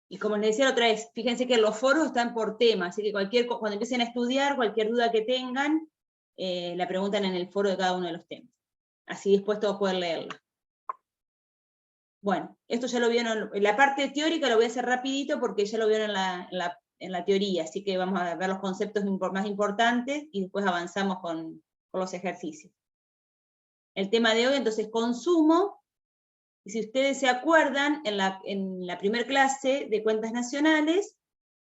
Y como les decía otra vez, fíjense que los foros están por tema, así que cuando empiecen a estudiar, cualquier duda que tengan, la preguntan en el foro de cada uno de los temas. Así después todos pueden leerla. Bueno, esto ya lo vieron, la parte teórica lo voy a hacer rapidito porque ya lo vieron en la teoría, así que vamos a ver los conceptos más importantes y después avanzamos con los ejercicios. El tema de hoy, entonces, consumo. Y si ustedes se acuerdan, en la primera clase de cuentas nacionales,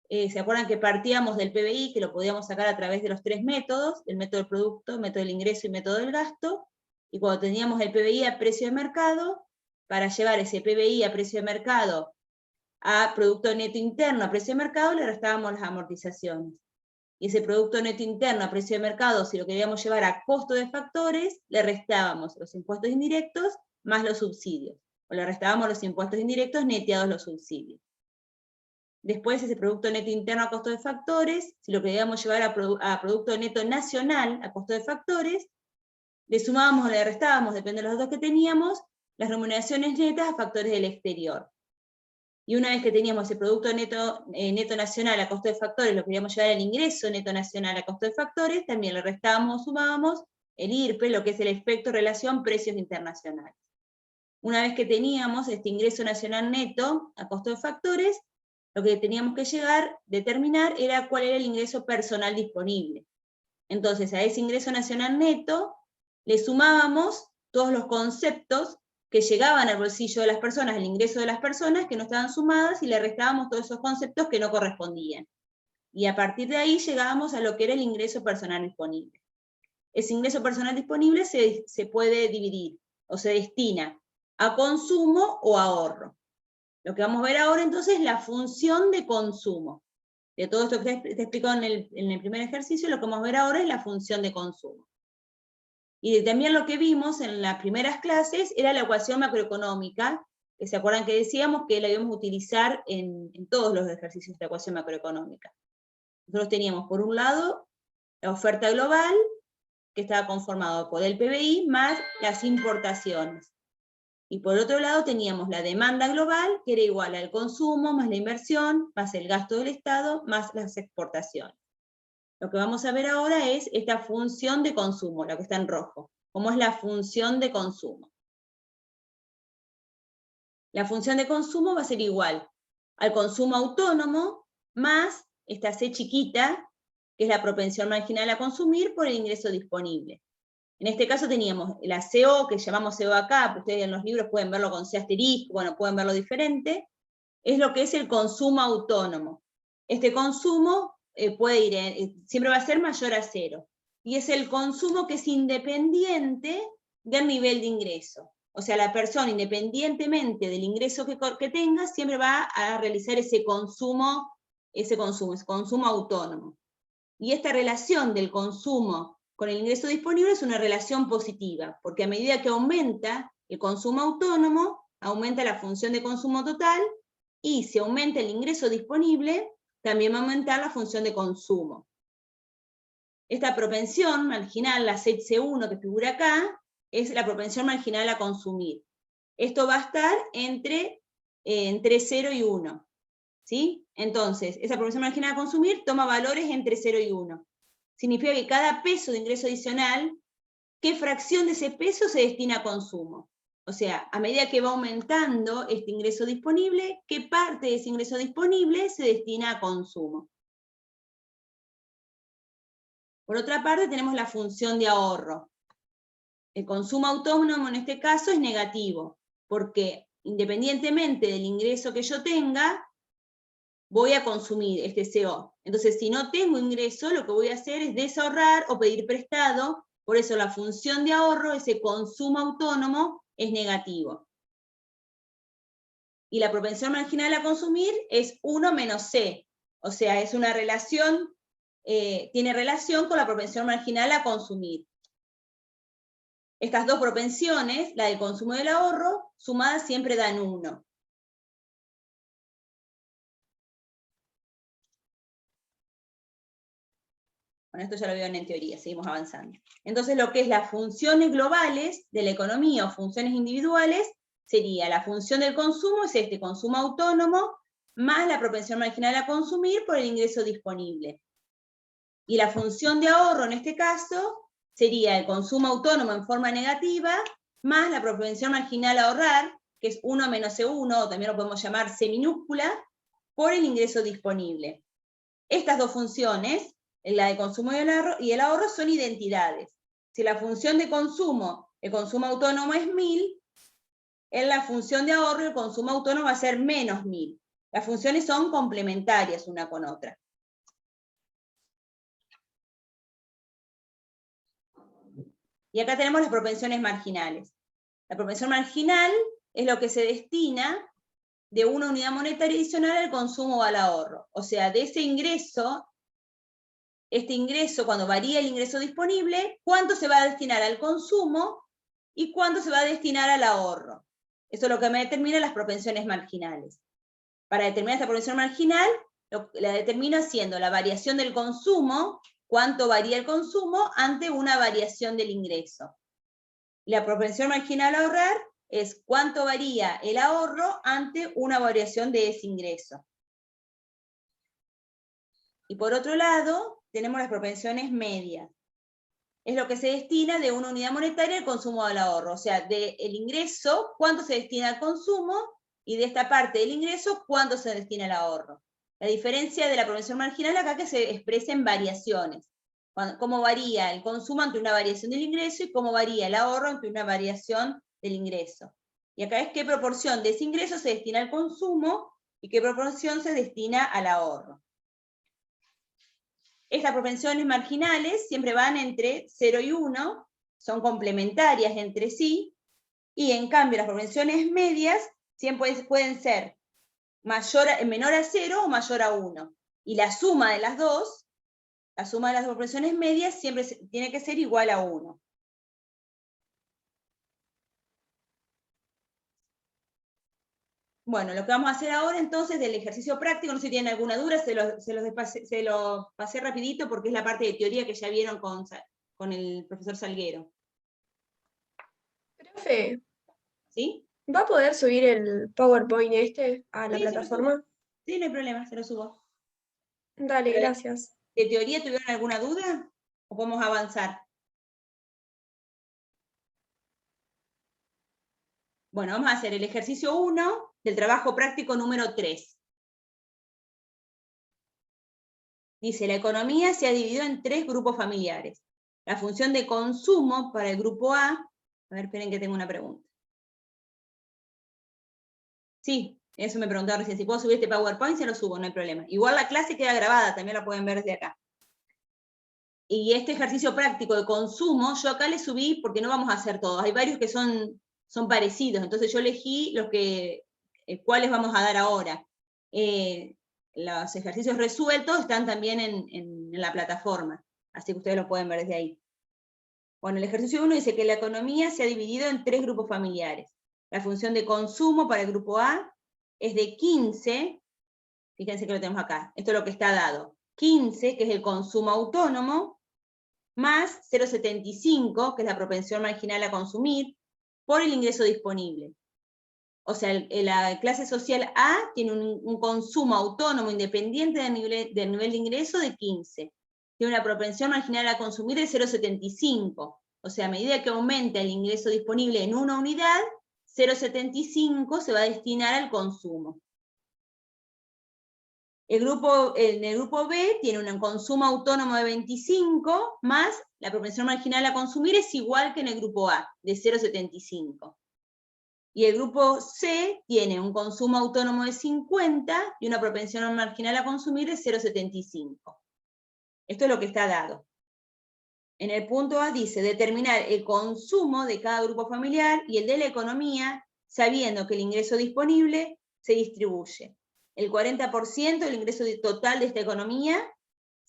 ¿se acuerdan que partíamos del PBI, que lo podíamos sacar a través de los 3 métodos, el método del producto, método del ingreso y método del gasto? Y cuando teníamos el PBI a precio de mercado, para llevar ese PBI a precio de mercado a producto neto interno a precio de mercado, le restábamos las amortizaciones. Y ese producto neto interno a precio de mercado, si lo queríamos llevar a costo de factores, le restábamos los impuestos indirectos más los subsidios. O le restábamos los impuestos indirectos neteados los subsidios. Después, ese producto neto interno a costo de factores, si lo queríamos llevar a producto neto nacional a costo de factores, le sumábamos o le restábamos, depende de los datos que teníamos, las remuneraciones netas a factores del exterior. Y una vez que teníamos ese producto neto nacional a costo de factores, lo queríamos llevar al ingreso neto nacional a costo de factores, también le restábamos o sumábamos el IRPE, lo que es el efecto relación precios internacionales. Una vez que teníamos este ingreso nacional neto a costo de factores, lo que teníamos que determinar era cuál era el ingreso personal disponible. Entonces, a ese ingreso nacional neto le sumábamos todos los conceptos que llegaban al bolsillo de las personas, el ingreso de las personas que no estaban sumadas, y le restábamos todos esos conceptos que no correspondían. Y a partir de ahí llegábamos a lo que era el ingreso personal disponible. Ese ingreso personal disponible se puede dividir, o se destina a consumo o ahorro. Lo que vamos a ver ahora entonces es la función de consumo. De todo esto que te explicó en el primer ejercicio, lo que vamos a ver ahora es la función de consumo. Y también lo que vimos en las primeras clases era la ecuación macroeconómica, que se acuerdan que decíamos que la íbamos a utilizar en todos los ejercicios de la ecuación macroeconómica. Nosotros teníamos por un lado la oferta global, que estaba conformado por el PBI más las importaciones. Y por otro lado teníamos la demanda global, que era igual al consumo, más la inversión, más el gasto del Estado, más las exportaciones. Lo que vamos a ver ahora es esta función de consumo, la que está en rojo. ¿Cómo es la función de consumo? La función de consumo va a ser igual al consumo autónomo, más esta C chiquita, que es la propensión marginal a consumir, por el ingreso disponible. En este caso teníamos la CO, que llamamos CO acá, pues ustedes en los libros pueden verlo con C asterisco, bueno, pueden verlo diferente, es lo que es el consumo autónomo. Este consumo puede ir, siempre va a ser mayor a 0, y es el consumo que es independiente del nivel de ingreso. O sea, la persona, independientemente del ingreso que tenga, siempre va a realizar ese consumo autónomo. Y esta relación del consumo con el ingreso disponible es una relación positiva, porque a medida que aumenta el consumo autónomo, aumenta la función de consumo total, y si aumenta el ingreso disponible, también va a aumentar la función de consumo. Esta propensión marginal, la C1 que figura acá, es la propensión marginal a consumir. Esto va a estar entre 0 y 1. ¿Sí? Entonces, esa propensión marginal a consumir toma valores entre 0 y 1. Significa que cada peso de ingreso adicional, ¿qué fracción de ese peso se destina a consumo? O sea, a medida que va aumentando este ingreso disponible, ¿qué parte de ese ingreso disponible se destina a consumo? Por otra parte, tenemos la función de ahorro. El consumo autónomo en este caso es negativo, porque independientemente del ingreso que yo tenga, voy a consumir este CO. Entonces, si no tengo ingreso, lo que voy a hacer es desahorrar o pedir prestado. Por eso la función de ahorro, ese consumo autónomo, es negativo. Y la propensión marginal a consumir es 1 menos C. O sea, es una relación, tiene relación con la propensión marginal a consumir. Estas dos propensiones, la del consumo y del ahorro, sumadas siempre dan 1. Bueno, esto ya lo vieron en teoría, seguimos avanzando. Entonces, lo que es las funciones globales de la economía o funciones individuales, sería la función del consumo, es este consumo autónomo, más la propensión marginal a consumir por el ingreso disponible. Y la función de ahorro en este caso sería el consumo autónomo en forma negativa, más la propensión marginal a ahorrar, que es 1 menos E1, o también lo podemos llamar C minúscula, por el ingreso disponible. Estas dos funciones, la de consumo y el ahorro, son identidades. Si la función de consumo, el consumo autónomo es 1000, en la función de ahorro el consumo autónomo va a ser menos 1000. Las funciones son complementarias una con otra. Y acá tenemos las propensiones marginales. La propensión marginal es lo que se destina de una unidad monetaria adicional al consumo o al ahorro. O sea, de ese ingreso, este ingreso, cuando varía el ingreso disponible, cuánto se va a destinar al consumo y cuánto se va a destinar al ahorro. Eso es lo que me determina las propensiones marginales. Para determinar esta propensión marginal, la determino haciendo la variación del consumo, cuánto varía el consumo, ante una variación del ingreso. La propensión marginal a ahorrar es cuánto varía el ahorro ante una variación de ese ingreso. Y por otro lado, tenemos las propensiones medias. Es lo que se destina de una unidad monetaria al consumo o al ahorro. O sea, del ingreso, cuánto se destina al consumo, y de esta parte del ingreso, cuánto se destina al ahorro. La diferencia de la propensión marginal acá que se expresa en variaciones. Cómo varía el consumo ante una variación del ingreso y cómo varía el ahorro ante una variación del ingreso. Y acá es qué proporción de ese ingreso se destina al consumo y qué proporción se destina al ahorro. Estas propensiones marginales siempre van entre 0 y 1, son complementarias entre sí, y en cambio las propensiones medias siempre pueden ser menor a 0 o mayor a 1. Y la suma de las dos, la suma de las propensiones medias siempre tiene que ser igual a 1. Bueno, lo que vamos a hacer ahora entonces del ejercicio práctico, no sé si tienen alguna duda, se lo pasé rapidito porque es la parte de teoría que ya vieron con el profesor Salguero. Profe, ¿Sí? ¿va a poder subir el PowerPoint a la plataforma? Sí, no hay problema, se lo subo. Dale, gracias. ¿De teoría tuvieron alguna duda? ¿O podemos avanzar? Bueno, vamos a hacer el ejercicio 1 del trabajo práctico número 3. Dice, la economía se ha dividido en 3 grupos familiares. La función de consumo para el grupo A ver, esperen que tengo una pregunta. Sí, eso me preguntaba recién. Si puedo subir este PowerPoint, se lo subo, no hay problema. Igual la clase queda grabada, también la pueden ver desde acá. Y este ejercicio práctico de consumo, yo acá le subí porque no vamos a hacer todos. Hay varios que son parecidos, entonces yo elegí los cuáles vamos a dar ahora. Los ejercicios resueltos están también en la plataforma, así que ustedes lo pueden ver desde ahí. Bueno, el ejercicio 1 dice que la economía se ha dividido en 3 grupos familiares. La función de consumo para el grupo A es de 15, fíjense que lo tenemos acá, esto es lo que está dado. 15, que es el consumo autónomo, más 0,75, que es la propensión marginal a consumir, por el ingreso disponible. O sea, la clase social A tiene un consumo autónomo independiente del nivel de ingreso de 15. Tiene una propensión marginal a consumir de 0,75. O sea, a medida que aumenta el ingreso disponible en una unidad, 0,75 se va a destinar al consumo. En el grupo B tiene un consumo autónomo de 25, más la propensión marginal a consumir es igual que en el grupo A, de 0,75. Y el grupo C tiene un consumo autónomo de 50 y una propensión marginal a consumir de 0,75. Esto es lo que está dado. En el punto A dice, determinar el consumo de cada grupo familiar y el de la economía, sabiendo que el ingreso disponible se distribuye. El 40% del ingreso total de esta economía,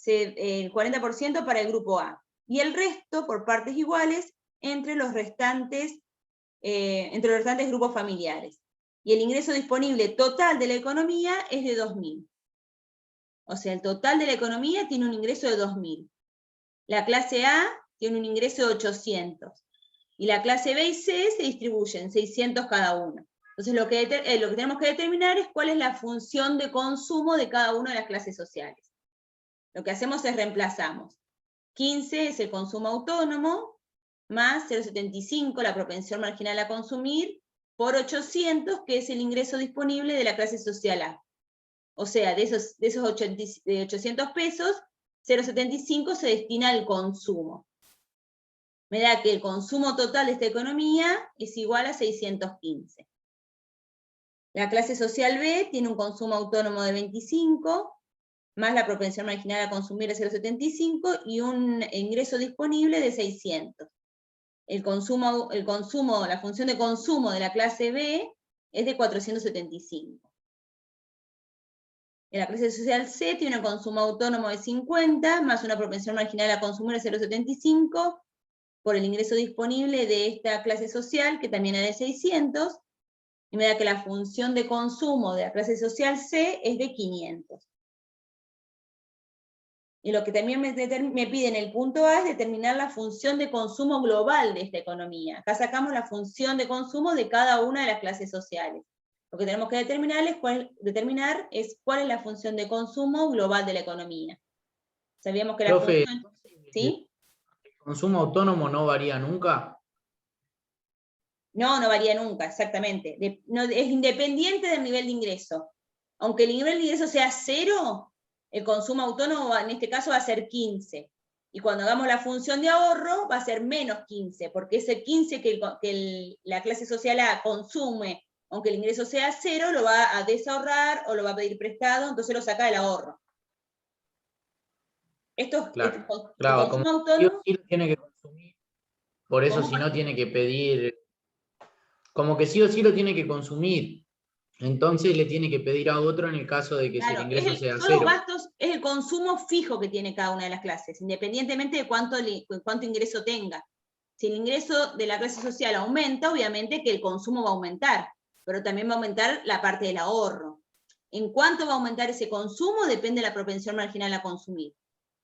el 40% para el grupo A, y el resto por partes iguales entre los restantes grupos familiares. Y el ingreso disponible total de la economía es de 2.000. O sea, el total de la economía tiene un ingreso de 2.000. La clase A tiene un ingreso de 800. Y la clase B y C se distribuyen, 600 cada uno. Entonces lo que tenemos que determinar es cuál es la función de consumo de cada una de las clases sociales. Lo que hacemos es reemplazamos. 15 es el consumo autónomo, más 0,75 la propensión marginal a consumir, por 800, que es el ingreso disponible de la clase social A. O sea, de esos 800 pesos, 0,75 se destina al consumo. Me da que el consumo total de esta economía es igual a 615. La clase social B tiene un consumo autónomo de 25, más la propensión marginal a consumir de 0,75 y un ingreso disponible de 600. La función de consumo de la clase B es de 475. La clase social C tiene un consumo autónomo de 50, más una propensión marginal a consumir de 0,75, por el ingreso disponible de esta clase social, que también es de 600, y me da que la función de consumo de la clase social C es de 500. Y lo que también me pide en el punto A es determinar la función de consumo global de esta economía. Acá sacamos la función de consumo de cada una de las clases sociales. Lo que tenemos que determinar es cuál es la función de consumo global de la economía. Sabíamos que la Profe, función... ¿Sí? ¿el consumo autónomo no varía nunca? No, no varía nunca, exactamente. Es independiente del nivel de ingreso. Aunque el nivel de ingreso sea 0, el consumo autónomo en este caso va a ser 15. Y cuando hagamos la función de ahorro va a ser menos 15, porque ese 15 que la clase social A consume, aunque el ingreso sea 0, lo va a desahorrar o lo va a pedir prestado, entonces lo saca del ahorro. Claro, el como consumo sí o autónomo... sí lo tiene que consumir, por eso ¿Cómo? si no tiene que pedir, como que sí o sí lo tiene que consumir, entonces le tiene que pedir a otro en el caso de que si el Claro, ingreso sea son los 0. gastos, es el consumo fijo que tiene cada una de las clases, independientemente de cuánto ingreso tenga. Si el ingreso de la clase social aumenta, obviamente que el consumo va a aumentar, pero también va a aumentar la parte del ahorro. En cuánto va a aumentar ese consumo depende de la propensión marginal a consumir.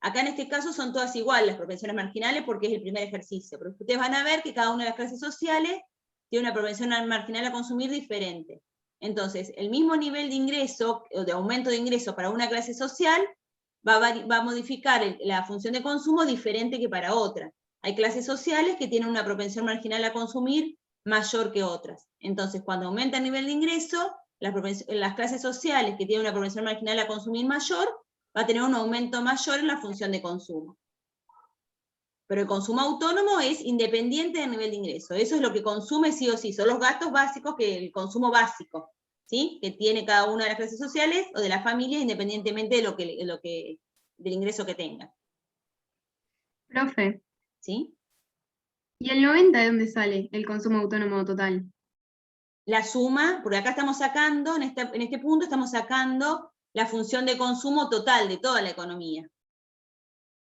Acá en este caso son todas iguales las propensiones marginales porque es el primer ejercicio, pero ustedes van a ver que cada una de las clases sociales tiene una propensión marginal a consumir diferente. Entonces, el mismo nivel de ingreso, o de aumento de ingreso para una clase social, va a modificar la función de consumo diferente que para otra. Hay clases sociales que tienen una propensión marginal a consumir mayor que otras. Entonces, cuando aumenta el nivel de ingreso, las clases sociales que tienen una propensión marginal a consumir mayor, va a tener un aumento mayor en la función de consumo. Pero el consumo autónomo es independiente del nivel de ingreso. Eso es lo que consume sí o sí. Son los gastos básicos, el consumo básico, ¿sí? Que tiene cada una de las clases sociales o de las familias, independientemente de del ingreso que tenga. Profe, ¿Sí? ¿y el 90 de dónde sale el consumo autónomo total? La suma, porque acá estamos sacando, en este punto estamos sacando la función de consumo total de toda la economía.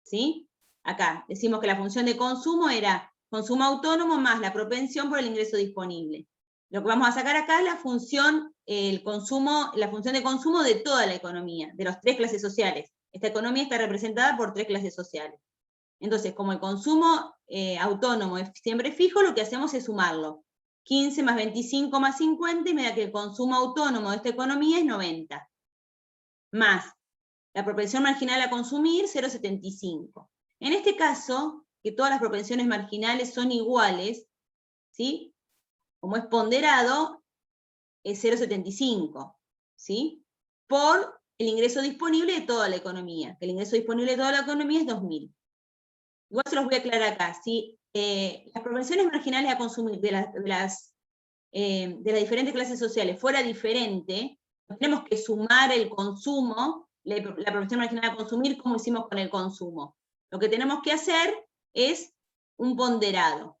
¿Sí? Acá decimos que la función de consumo era consumo autónomo más la propensión por el ingreso disponible. Lo que vamos a sacar acá es la función de consumo de toda la economía, de las 3 clases sociales. Esta economía está representada por 3 clases sociales. Entonces, como el consumo autónomo es siempre fijo, lo que hacemos es sumarlo. 15 más 25 más 50, y me da que el consumo autónomo de esta economía es 90. Más la propensión marginal a consumir, 0,75. En este caso, que todas las propensiones marginales son iguales, ¿sí? Como es ponderado, es 0,75, ¿sí? Por el ingreso disponible de toda la economía, que el ingreso disponible de toda la economía es 2.000. Igual se los voy a aclarar acá. Si las propensiones marginales a consumir de las diferentes clases sociales fuera diferente, tenemos que sumar el consumo, la propensión marginal a consumir, como hicimos con el consumo. Lo que tenemos que hacer es un ponderado.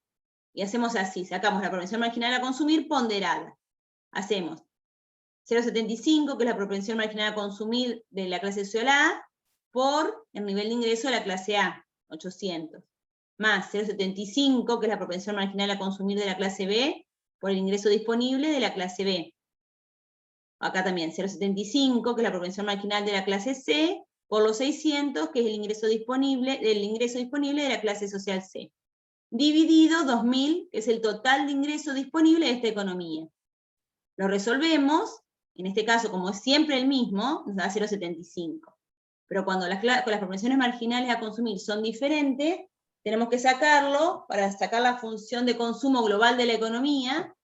Y hacemos así, sacamos la propensión marginal a consumir ponderada. Hacemos 0,75, que es la propensión marginal a consumir de la clase social A, por el nivel de ingreso de la clase A, 800. Más 0,75, que es la propensión marginal a consumir de la clase B, por el ingreso disponible de la clase B. Acá también 0,75, que es la propensión marginal de la clase C, por los 600, que es el ingreso disponible de la clase social C. Dividido 2.000, que es el total de ingreso disponible de esta economía. Lo resolvemos, en este caso, como es siempre el mismo, nos da 0,75. Pero cuando las propensiones marginales a consumir son diferentes, tenemos que sacarlo, para sacar la función de consumo global de la economía,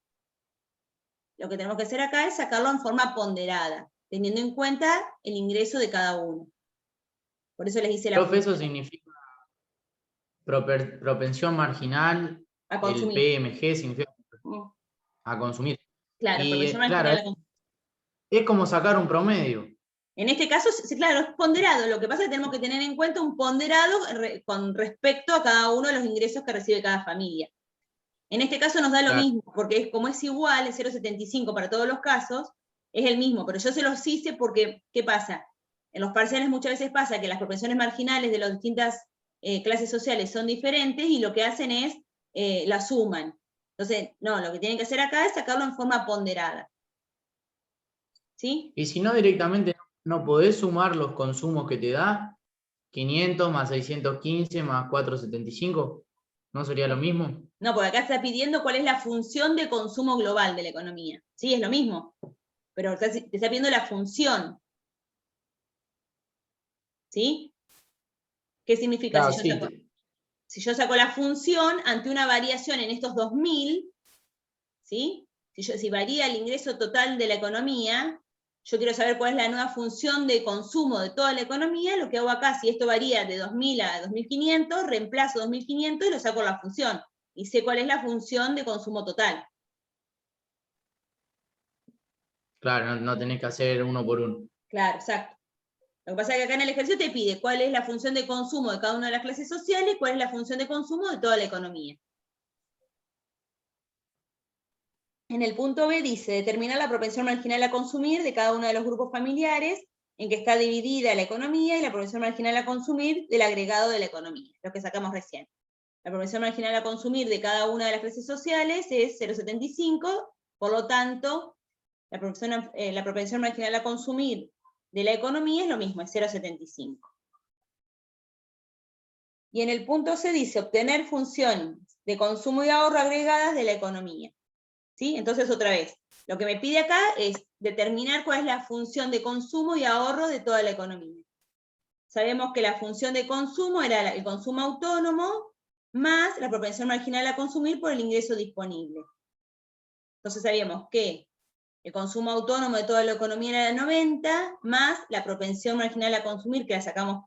lo que tenemos que hacer acá es sacarlo en forma ponderada, teniendo en cuenta el ingreso de cada uno. Por eso les hice la Profe, eso significa propensión marginal, a el consumir. PMG significa a consumir. Claro, propensión Y marginal claro, a consumir. es como sacar un promedio. En este caso, claro, es ponderado. Lo que pasa es que tenemos que tener en cuenta un ponderado con respecto a cada uno de los ingresos que recibe cada familia. En este caso nos da lo Claro. mismo, porque como es igual, el 0,75 para todos los casos, es el mismo, pero yo se los hice porque, ¿qué pasa? En los parciales muchas veces pasa que las propensiones marginales de las distintas clases sociales son diferentes y lo que hacen es, la suman. Entonces, no, lo que tienen que hacer acá es sacarlo en forma ponderada. ¿Sí? Y si no, directamente no podés sumar los consumos que te da, 500 más 615 más 475, ¿no sería lo mismo? No, porque acá está pidiendo cuál es la función de consumo global de la economía. Sí, es lo mismo, pero te está pidiendo la función. ¿Sí? ¿Qué significa Claro, si yo saco la función ante una variación en estos 2000, ¿sí? Si varía el ingreso total de la economía, yo quiero saber cuál es la nueva función de consumo de toda la economía, lo que hago acá, si esto varía de 2000 a 2500, reemplazo 2500 y lo saco la función. Y sé cuál es la función de consumo total. claro, no tenés que hacer uno por uno. Claro, exacto. Lo que pasa es que acá en el ejercicio te pide cuál es la función de consumo de cada una de las clases sociales y cuál es la función de consumo de toda la economía. En el punto B dice, determinar la propensión marginal a consumir de cada uno de los grupos familiares en que está dividida la economía y la propensión marginal a consumir del agregado de la economía, lo que sacamos recién. La propensión marginal a consumir de cada una de las clases sociales es 0,75, por lo tanto, la propensión marginal a consumir de la economía es lo mismo, es 0,75. Y en el punto C dice, obtener funciones de consumo y ahorro agregadas de la economía. ¿Sí? Entonces, otra vez, lo que me pide acá es determinar cuál es la función de consumo y ahorro de toda la economía. Sabemos que la función de consumo era el consumo autónomo más la propensión marginal a consumir por el ingreso disponible. Entonces sabíamos que el consumo autónomo de toda la economía era 90, más la propensión marginal a consumir, que la sacamos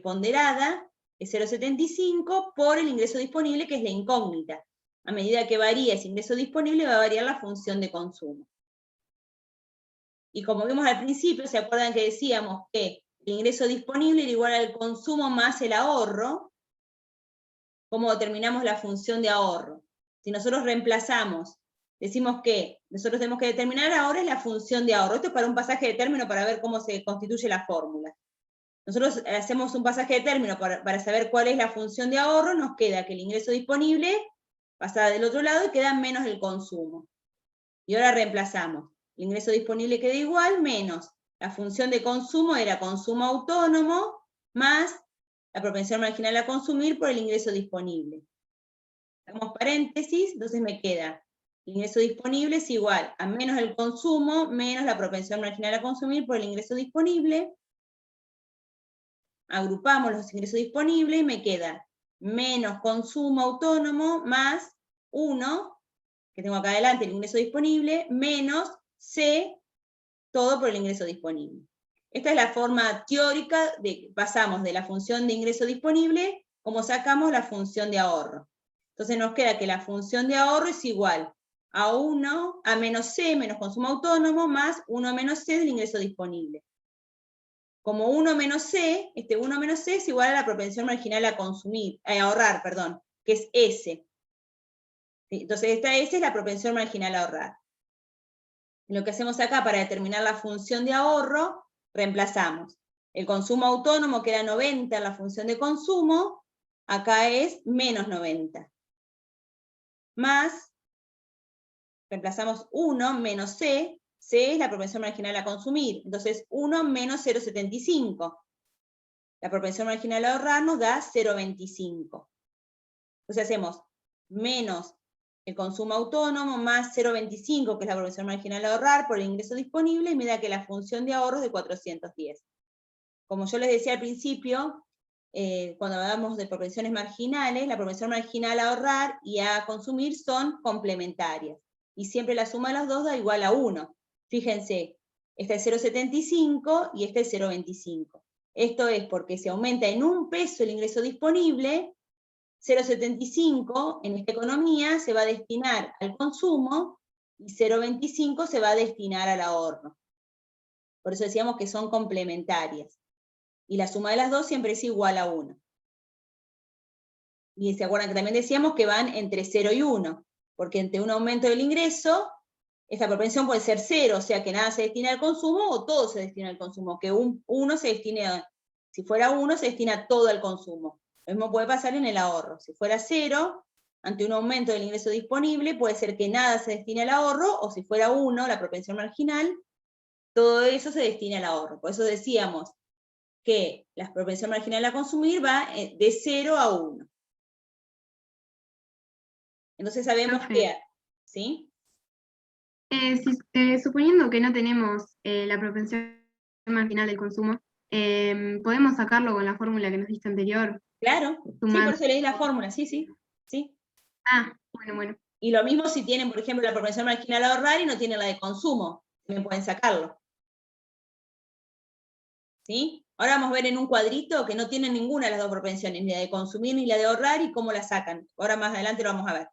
ponderada, es 0,75, por el ingreso disponible, que es la incógnita. A medida que varía ese ingreso disponible, va a variar la función de consumo. Y como vimos al principio, ¿se acuerdan que decíamos que el ingreso disponible era igual al consumo más el ahorro? ¿Cómo determinamos la función de ahorro? Si nosotros reemplazamos, decimos que nosotros tenemos que determinar ahora es la función de ahorro. Esto es para un pasaje de término para ver cómo se constituye la fórmula. Nosotros hacemos un pasaje de término para saber cuál es la función de ahorro, nos queda que el ingreso disponible pasa del otro lado y queda menos el consumo. Y ahora reemplazamos. El ingreso disponible queda igual, menos la función de consumo era consumo autónomo, más la propensión marginal a consumir por el ingreso disponible. Hacemos paréntesis, entonces me queda el ingreso disponible es igual a menos el consumo, menos la propensión marginal a consumir por el ingreso disponible. Agrupamos los ingresos disponibles y me queda menos consumo autónomo más 1, que tengo acá adelante el ingreso disponible, menos C, todo por el ingreso disponible. Esta es la forma teórica de pasamos de la función de ingreso disponible como sacamos la función de ahorro. Entonces nos queda que la función de ahorro es igual a 1, a menos C, menos consumo autónomo, más 1 menos C del ingreso disponible. Como 1 menos C, este 1 menos C es igual a la propensión marginal a consumir, a ahorrar, perdón, que es S. Entonces esta S es la propensión marginal a ahorrar. Lo que hacemos acá para determinar la función de ahorro, reemplazamos el consumo autónomo, que era 90 en la función de consumo, acá es menos 90. Más, reemplazamos 1 menos C, C es la propensión marginal a consumir, entonces 1 menos 0,75. La propensión marginal a ahorrar nos da 0,25. Entonces hacemos menos el consumo autónomo, más 0,25, que es la propensión marginal a ahorrar, por el ingreso disponible, y me da que la función de ahorro es de 410. Como yo les decía al principio, cuando hablamos de propensiones marginales, la propensión marginal a ahorrar y a consumir son complementarias, y siempre la suma de las dos da igual a 1. Fíjense, esta es 0,75 y esta es 0,25. Esto es porque se aumenta en 1 peso el ingreso disponible, 0,75 en esta economía se va a destinar al consumo y 0,25 se va a destinar al ahorro. Por eso decíamos que son complementarias. Y la suma de las dos siempre es igual a 1. Y se acuerdan que también decíamos que van entre 0 y 1, porque entre un aumento del ingreso, esta propensión puede ser 0, o sea que nada se destina al consumo, o todo se destina al consumo, que uno se destine, si fuera 1 se destina todo al consumo. Lo mismo puede pasar en el ahorro. Si fuera 0, ante un aumento del ingreso disponible, puede ser que nada se destine al ahorro, o si fuera 1, la propensión marginal, todo eso se destina al ahorro. Por eso decíamos que la propensión marginal a consumir va de 0 a 1. Entonces sabemos que, ¿sí? Suponiendo que no tenemos la propensión marginal del consumo, ¿podemos sacarlo con la fórmula que nos diste anterior? Claro, sí, por eso leí la fórmula, sí. Ah, bueno. Y lo mismo si tienen, por ejemplo, la propensión marginal a ahorrar y no tienen la de consumo, también pueden sacarlo. ¿Sí? Ahora vamos a ver en un cuadrito que no tienen ninguna de las dos propensiones, ni la de consumir ni la de ahorrar, y cómo la sacan. Ahora más adelante lo vamos a ver.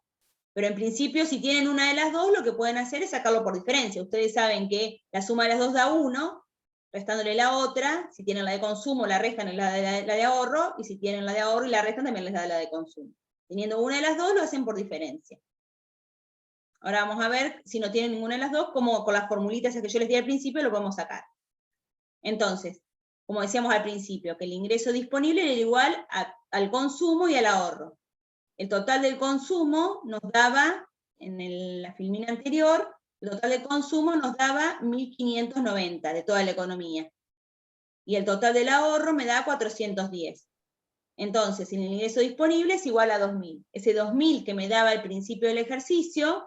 Pero en principio, si tienen una de las dos, lo que pueden hacer es sacarlo por diferencia. Ustedes saben que la suma de las dos da 1, restándole la otra. Si tienen la de consumo, la restan en la de ahorro, y si tienen la de ahorro y la restan, también les da la de consumo. Teniendo una de las dos, lo hacen por diferencia. Ahora vamos a ver, si no tienen ninguna de las dos, cómo con las formulitas que yo les di al principio lo podemos sacar. Entonces, como decíamos al principio, que el ingreso disponible era igual al consumo y al ahorro. El total del consumo nos daba, en la filmina anterior, el total del consumo nos daba 1.590 de toda la economía. Y el total del ahorro me da 410. Entonces, el ingreso disponible es igual a 2.000. Ese 2.000 que me daba al principio del ejercicio,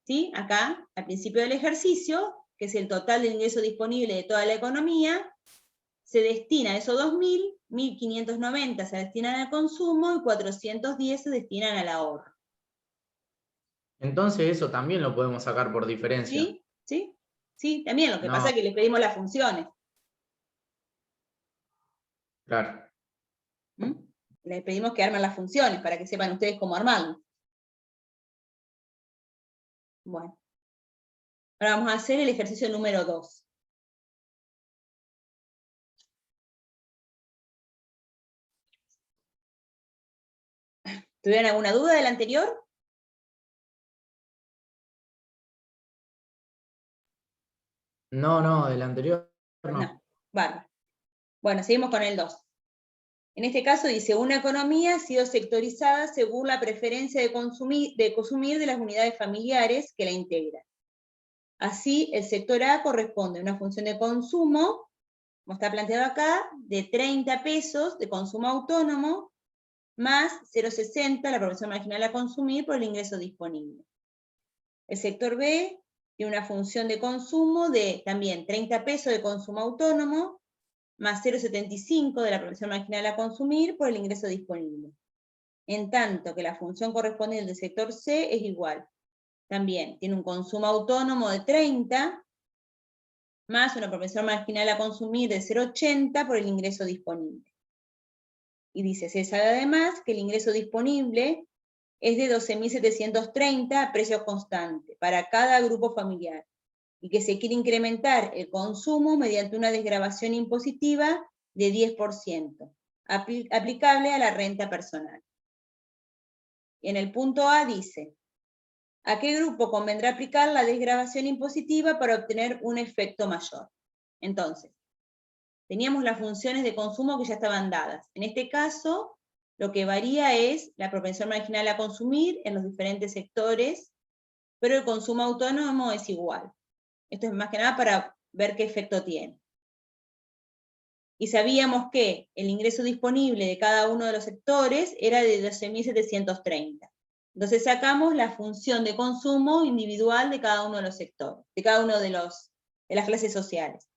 ¿sí? Acá, al principio del ejercicio, que es el total del ingreso disponible de toda la economía, se destina a esos 2.000, 1.590 se destinan al consumo y 410 se destinan al ahorro. Entonces eso también lo podemos sacar por diferencia. Sí, también, lo que pasa es que les pedimos las funciones. Claro. Les pedimos que armen las funciones para que sepan ustedes cómo armarlas. Bueno. Ahora vamos a hacer el ejercicio número 2. ¿Tuvieron alguna duda del anterior? No, del anterior no. No, bárbaro. Bueno, seguimos con el 2. En este caso dice, una economía ha sido sectorizada según la preferencia de consumir de las unidades familiares que la integran. Así, el sector A corresponde a una función de consumo, como está planteado acá, de 30 pesos de consumo autónomo, más 0,60 la proporción marginal a consumir por el ingreso disponible. El sector B tiene una función de consumo de también 30 pesos de consumo autónomo, más 0,75 de la proporción marginal a consumir por el ingreso disponible. En tanto que la función correspondiente del sector C es igual. También tiene un consumo autónomo de 30, más una proporción marginal a consumir de 0,80 por el ingreso disponible. Y dice, se sabe además que el ingreso disponible es de 12.730 a precio constante para cada grupo familiar, y que se quiere incrementar el consumo mediante una desgravación impositiva de 10%, aplicable a la renta personal. En el punto A dice, ¿a qué grupo convendrá aplicar la desgravación impositiva para obtener un efecto mayor? Entonces, teníamos las funciones de consumo que ya estaban dadas. En este caso, lo que varía es la propensión marginal a consumir en los diferentes sectores, pero el consumo autónomo es igual. Esto es más que nada para ver qué efecto tiene. Y sabíamos que el ingreso disponible de cada uno de los sectores era de 12.730. Entonces sacamos la función de consumo individual de cada uno de los sectores, de cada uno de las clases sociales.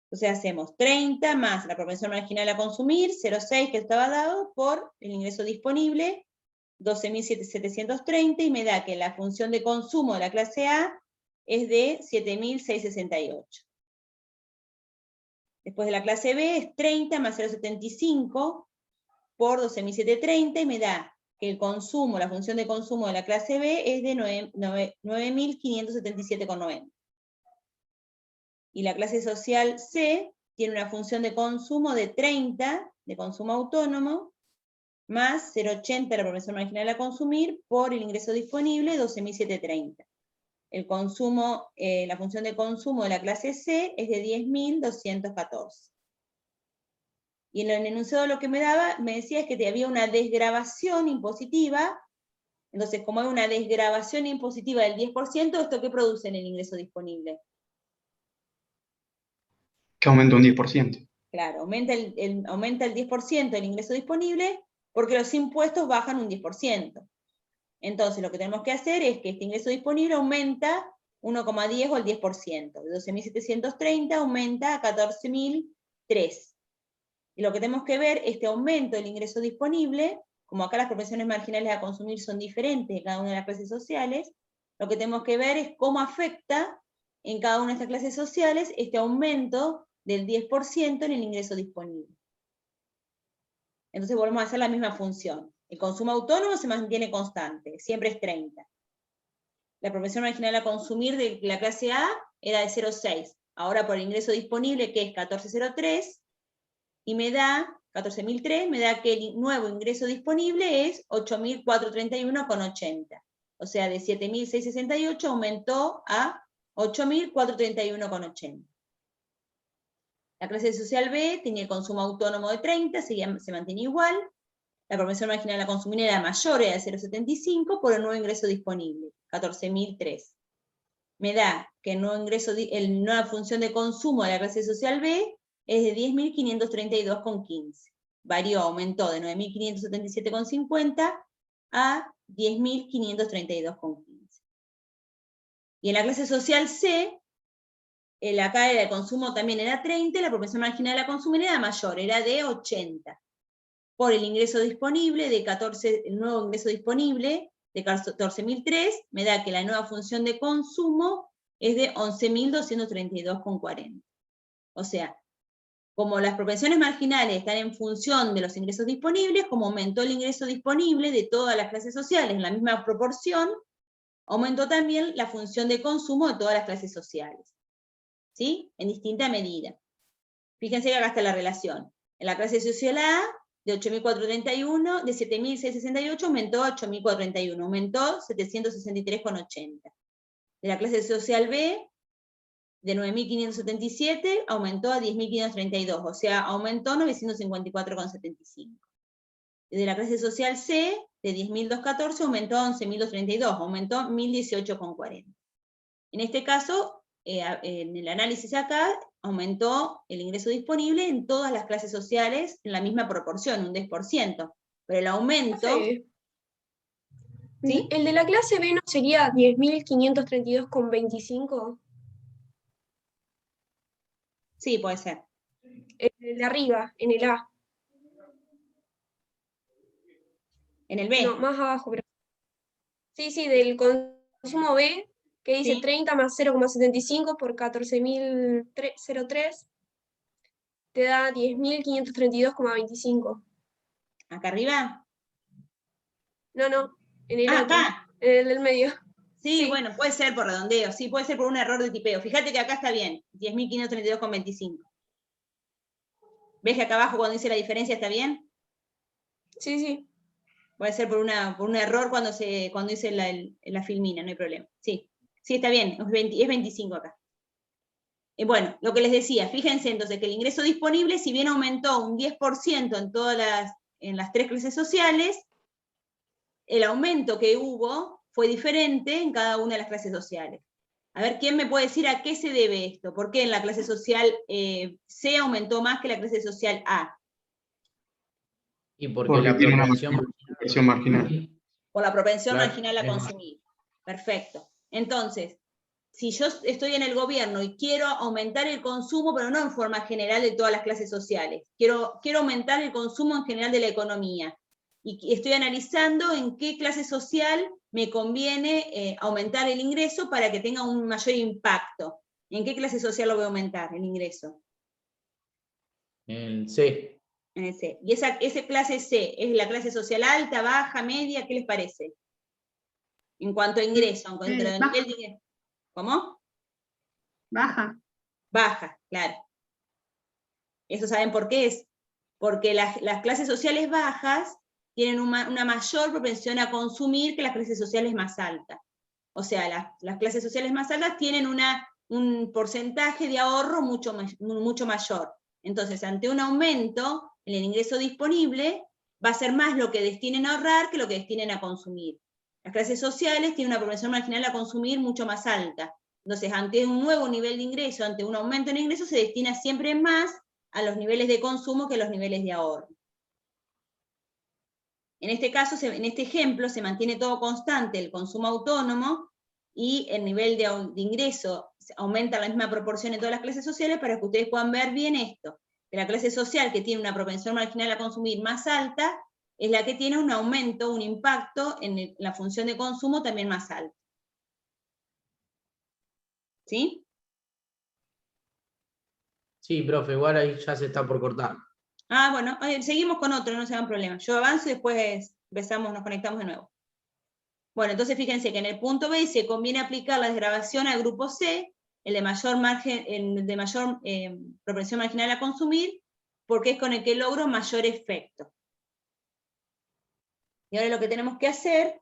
Entonces hacemos 30 más la propensión marginal a consumir, 0,6 que estaba dado, por el ingreso disponible, 12.730, y me da que la función de consumo de la clase A es de 7.668. Después de la clase B es 30 más 0,75 por 12.730, y me da que el consumo, la función de consumo de la clase B es de 9.577,90. Y la clase social C tiene una función de consumo de 30, de consumo autónomo, más 0,80 la propensión marginal a consumir por el ingreso disponible, 12.730. El consumo, la función de consumo de la clase C es de 10.214. Y en el enunciado lo que me daba, me decía es que había una desgravación impositiva. Entonces, como hay una desgravación impositiva del 10%, ¿esto qué produce en el ingreso disponible? Que aumenta un 10%. Claro, aumenta el 10% el ingreso disponible porque los impuestos bajan un 10%. Entonces, lo que tenemos que hacer es que este ingreso disponible aumenta 1,10 o el 10%. De 12.730 aumenta a 14.003. Y lo que tenemos que ver, este aumento del ingreso disponible, como acá las propensiones marginales a consumir son diferentes en cada una de las clases sociales, lo que tenemos que ver es cómo afecta en cada una de estas clases sociales este aumento del 10% en el ingreso disponible. Entonces volvemos a hacer la misma función. El consumo autónomo se mantiene constante, siempre es 30. La propensión marginal a consumir de la clase A era de 0,6. Ahora por el ingreso disponible, que es 14.03, y me da 14.003, me da que el nuevo ingreso disponible es 8.431,80. O sea, de 7.668 aumentó a 8.431,80. La clase social B tenía el consumo autónomo de 30, se mantiene igual. La propensión marginal a consumir era mayor, era de 0,75, por el nuevo ingreso disponible, 14.003. Me da que el nuevo nueva función de consumo de la clase social B es de 10.532,15. Varió, aumentó de 9.577,50 a 10.532,15. Y en la clase social C, acá el consumo también era 30, la propensión marginal a consumir era mayor, era de 80. Por el ingreso disponible, el nuevo ingreso disponible de 14.003, me da que la nueva función de consumo es de 11.232,40. O sea, como las propensiones marginales están en función de los ingresos disponibles, como aumentó el ingreso disponible de todas las clases sociales en la misma proporción, aumentó también la función de consumo de todas las clases sociales. ¿Sí? En distinta medida. Fíjense que acá está la relación. En la clase social A, de 8.431, de 7.668 aumentó a 8.431, aumentó 763,80. De la clase social B, de 9.577 aumentó a 10.532, o sea, aumentó 954,75. De la clase social C, de 10.214 aumentó a 11.232, aumentó 1.018,40. En este caso, en el análisis acá, aumentó el ingreso disponible en todas las clases sociales en la misma proporción, un 10%. Pero el aumento... ¿Sí? ¿El de la clase B no sería 10.532,25? Sí, puede ser. El de arriba, en el A. ¿En el B? No, más abajo, pero... Sí, del consumo B, que dice Sí. 30 más 0,75 por 14.003, te da 10.532,25. ¿Acá arriba? No, en el otro, acá. en el del medio. Sí, bueno, puede ser por redondeo, sí, puede ser por un error de tipeo. Fíjate que acá está bien, 10.532,25. ¿Ves que acá abajo cuando dice la diferencia está bien? Sí. Puede ser por un error cuando hice la filmina, no hay problema. Sí, está bien, es 25 acá. Bueno, lo que les decía, fíjense entonces que el ingreso disponible, si bien aumentó un 10% en las tres clases sociales, el aumento que hubo fue diferente en cada una de las clases sociales. A ver, ¿quién me puede decir a qué se debe esto? ¿Por qué en la clase social C aumentó más que la clase social A? Y porque la tiene una propensión propensión marginal. por la propensión Claro, marginal a es más. consumir. Perfecto. Entonces, si yo estoy en el gobierno y quiero aumentar el consumo, pero no en forma general de todas las clases sociales, quiero aumentar el consumo en general de la economía, y estoy analizando en qué clase social me conviene aumentar el ingreso para que tenga un mayor impacto. ¿En qué clase social lo voy a aumentar el ingreso? El C. En el C. ¿Y esa clase C es la clase social alta, baja, media? ¿Qué les parece? En cuanto a ingreso, en cuanto a nivel baja. de ingreso. ¿Cómo? Baja. Baja, claro. ¿Eso saben por qué es? Porque las clases sociales bajas tienen una mayor propensión a consumir que las clases sociales más altas. O sea, las clases sociales más altas tienen un porcentaje de ahorro mucho mayor. Entonces, ante un aumento en el ingreso disponible, va a ser más lo que destinen a ahorrar que lo que destinen a consumir. Las clases sociales tienen una propensión marginal a consumir mucho más alta. Entonces, ante un nuevo nivel de ingreso, ante un aumento en ingreso, se destina siempre más a los niveles de consumo que a los niveles de ahorro. En este caso, en este ejemplo, se mantiene todo constante, el consumo autónomo, y el nivel de ingreso aumenta la misma proporción en todas las clases sociales, para que ustedes puedan ver bien esto, que la clase social que tiene una propensión marginal a consumir más alta, es la que tiene un aumento, un impacto en la función de consumo también más alto. ¿Sí? Sí, profe, igual ahí ya se está por cortar. Ah, bueno, seguimos con otro, no se hagan problemas. Yo avanzo y después nos conectamos de nuevo. Bueno, entonces fíjense que en el punto B se conviene aplicar la desgravación al grupo C, el de mayor propensión marginal a consumir, porque es con el que logro mayor efecto. Y ahora lo que tenemos que hacer